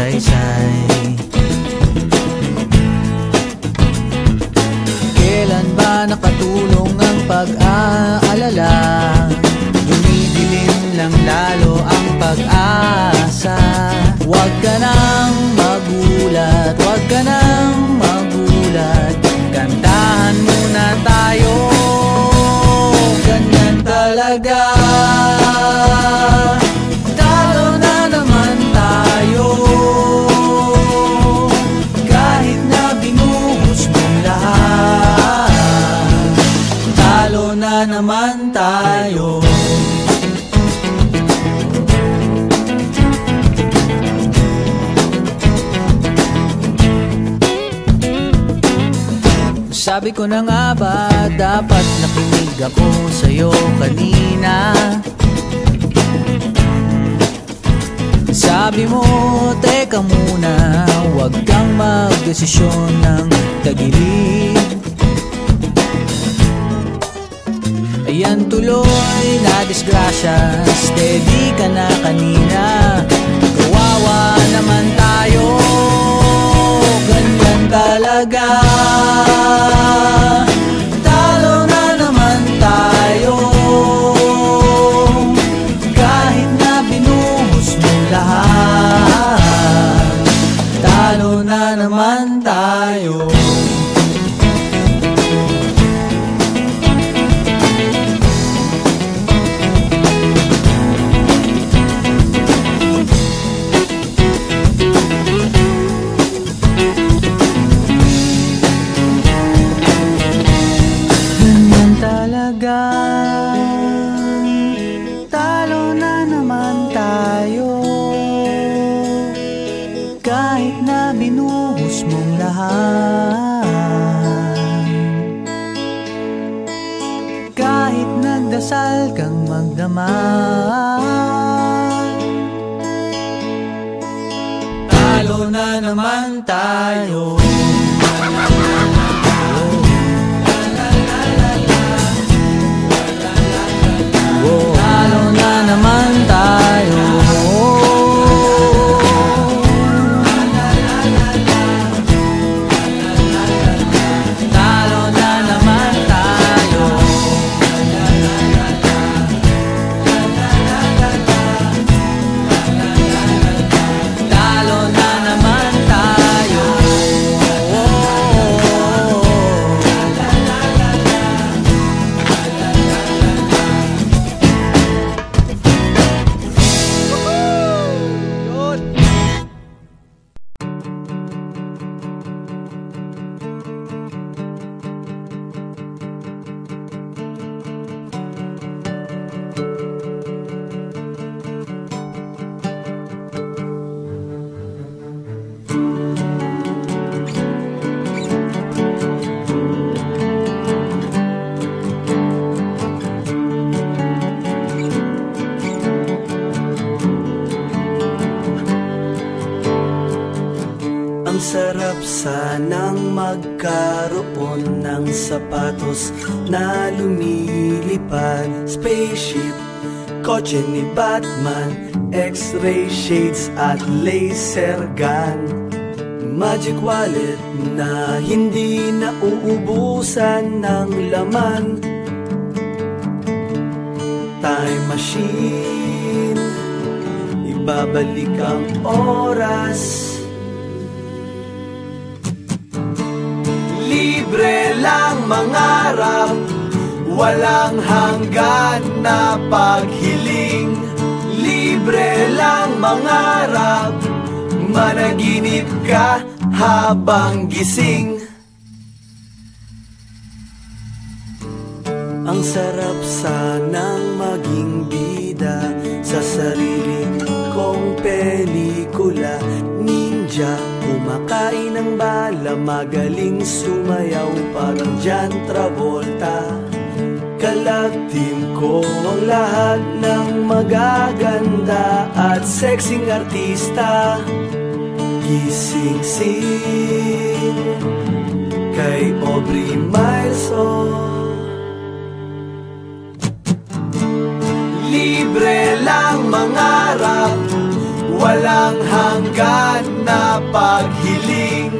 saysay. Kailan ba nakatulong ang pag-aalala? Dumidilim lang lalo ang pag-asa. Huwag ka nang magulat, huwag ka nang magulat. Kantahan muna tayo, ganyan talaga. Talo na naman tayo, kahit na binuhos mong lahat. Talo na naman tayo. Sabi ko na nga ba, dapat nakinig ako sa'yo kanina. Sabi mo, teka muna, huwag kang magdesisyon ng tagilid. Ayan tuloy na disgrasya, steady ka na kanina. Kawawa naman tayo, ganyan talaga. Talo na naman tayo, kahit na binuhos mo lahat. Talo na naman tayo. Talo na naman tayo, kahit na binuhos mong lahat. Kahit nagdasal kang magdamag, talo na naman tayo. Talo na naman tayo. Talo na naman tayo. Talo na naman tayo. Sarap sanang magkaroon ng sapatos na lumilipad. Spaceship, kotse ni Batman, X-ray shades at laser gun. Magic wallet na hindi nauubusan ng laman. Time machine, ibabalik ang oras. Libre lang mangarap, walang hanggan na paghiling. Libre lang mangarap, managinip ka habang gising. Ang sarap sanang maging bida sa sarili kong pelikula. Ninja, kumakain ng bala, magaling sumayaw parang John Travolta. Kalagtim ko ang lahat ng magaganda at sexing artista. Gising-sing kay Aubrey Mailson. Libre lang mangarap, walang hanggan na paghiling.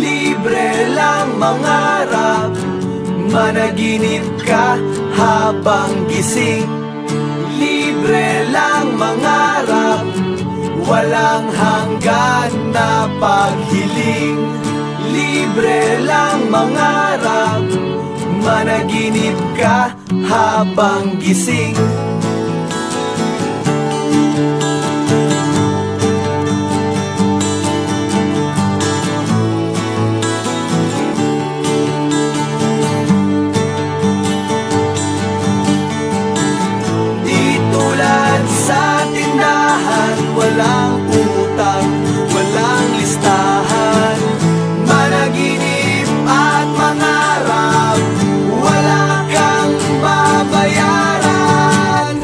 Libre lang mangarap, managinip ka habang gising. Libre lang mangarap, walang hanggan na paghiling. Libre lang mangarap, managinip ka habang gising. Walang utang, walang listahan, managinip at mangarap, wala kang babayaran.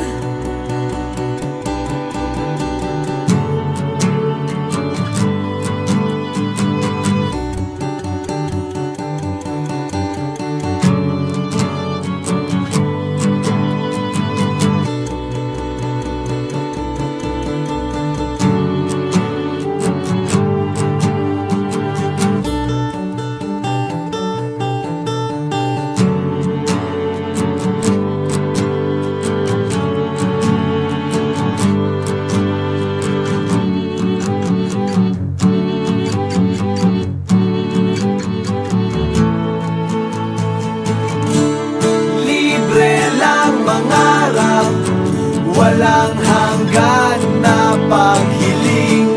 Walang hanggan na paghiling.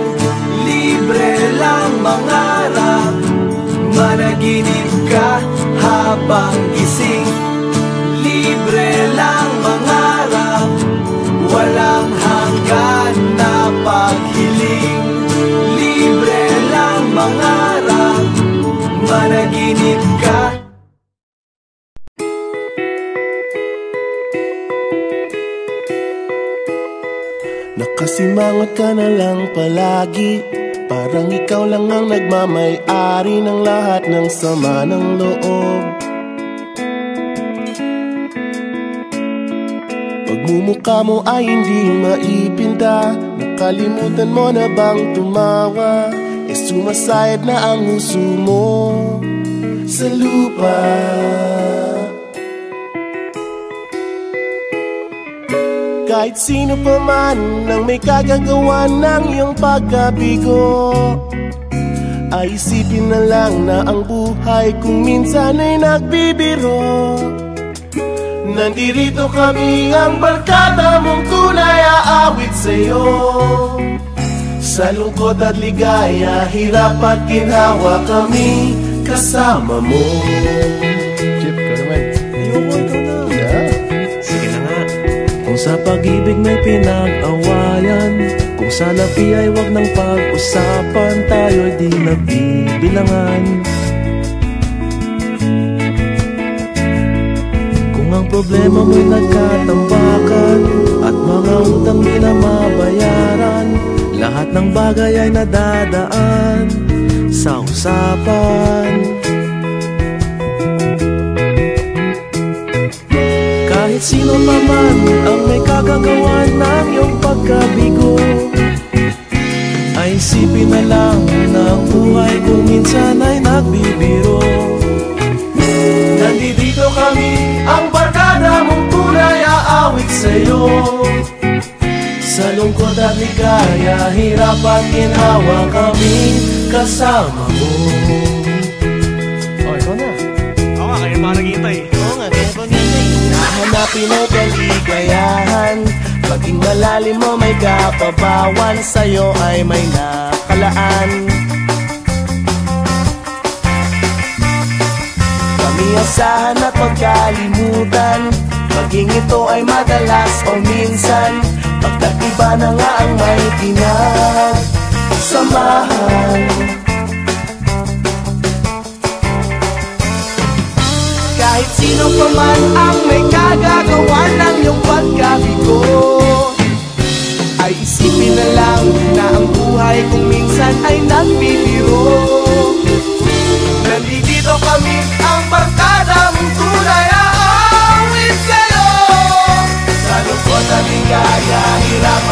Libre lang mangarap, managinip ka habang gising. Libre lang mangarap, walang hanggan na paghiling. Libre lang mangarap, managinip ka. Nakasimangot ka na lang palagi, parang ikaw lang ang nagmamay-ari ng lahat ng sama ng loob. Pagmumukha mo ay hindi maipinta, nakalimutan mo na bang tumawa? E sumasayad na ang huso mo sa lupa. Kahit sino pa man ang may kagagawa ng iyong pagkabigo, ay isipin na lang na ang buhay kung minsan ay nagbibiro. Nandirito kami ang barkada mong tunay aawit sa'yo. Sa lungkot at ligaya, hirap at ginhawa kami kasama mo. Chip, ka naman. Ayoko, ikaw na. Yeah. Sige na nga. Kung sa pag-ibig may pinag-awayan, kung sa lapi ay wag nang pag-usapan, tayo'y di nagbibilangan. Kung ang problema mo'y nagkatambakan at mga utang di na mabayaran, lahat ng bagay ay nadadaan sa usapan. Kahit sino pa man ang may kagagawa ng iyong pagkabigo, ay isipin na lang na ang buhay kung minsan ay nagbibiro. Nandito kami, ang barkada mong tunay aawit sa'yo. Sa lungkot at ligaya, hirap at ginhawa kami kasama mo. Oh, ikaw na. Oo nga, kaya pa naghihintay. Oo nga, kaya pa naghihintay. Nahanapin ay kaligayahan, maging malalim mo may kapabawan, sa'yo ay may nakalaan. Kamiyasahan at pagkalimutan, maging ito ay madalas o minsan, pagkatiba na nga ang may pinagsamahan. Kahit sino pa man ang may kagagawa ng iyong pagkabigo, ay isipin na lang na ang buhay kung minsan ay nagbibiro. Nandito kami, ang barkada mong tunay aawit sa'yo. Sa lungkot at ligaya, hirap